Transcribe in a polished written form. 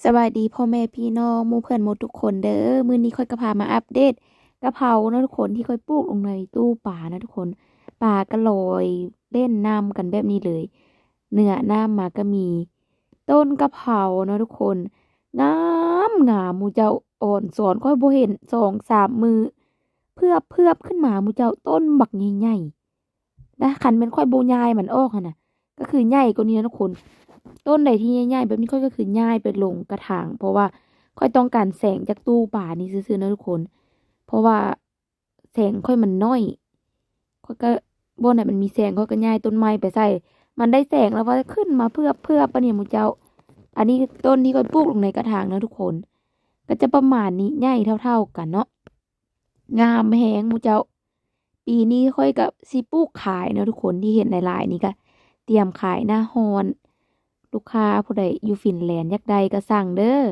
สวัสดีพ่อแม่พี่น้องหมู่เพื่อนหมดทุกคนเด้อมื้อนี้ค่อยก็พามาอัปเดตกะเพรานะทุกคนที่ค่อยปลูกลงในตู้ป่านะทุกคนป่าก็ลอยเล่นน้ำกันแบบนี้เลยเนื้อน้ำมาก็มีต้นกะเพรานะทุกคนงามหมูเจ้าอ่อนสอนค่อยบ่เห็น2-3 มือเพื่อบขึ้นมาหมูเจ้าต้นบักใหญ่ๆนะคันเป็นค่อยโบยายมันออกหั่นน่ะก็คือใหญ่กว่านี้นะทุกคน ต้นใดที่ใหญ่ๆแบบนี้ค่อยก็คือย้ายไปลงกระถางเพราะว่าค่อยต้องการแสงจากตู้ป่านี่ซื่อๆนะทุกคนเพราะว่าแสงค่อยมันน้อยค่อยก็บนไหนมันมีแสงค่อยก็ย้ายต้นไม้ไปใส่มันได้แสงแล้วว่าขึ้นมาเพื่อปะเนี่ยหมูเจ้าอันนี้ต้นที่ค่อยปลูกลงในกระถางนะทุกคนก็จะประมาณนี้ใหญ่เท่าๆกันเนาะงามแฮงหมูเจ้าปีนี้ค่อยกับสิปลูกขายเนาะทุกคนที่เห็นในลายๆนี้ก็เตรียมขายหน้าฮอน ลูกค้าผู้ใดอยู่ฟินแลนด์อยากใดก็สั่งเด้อ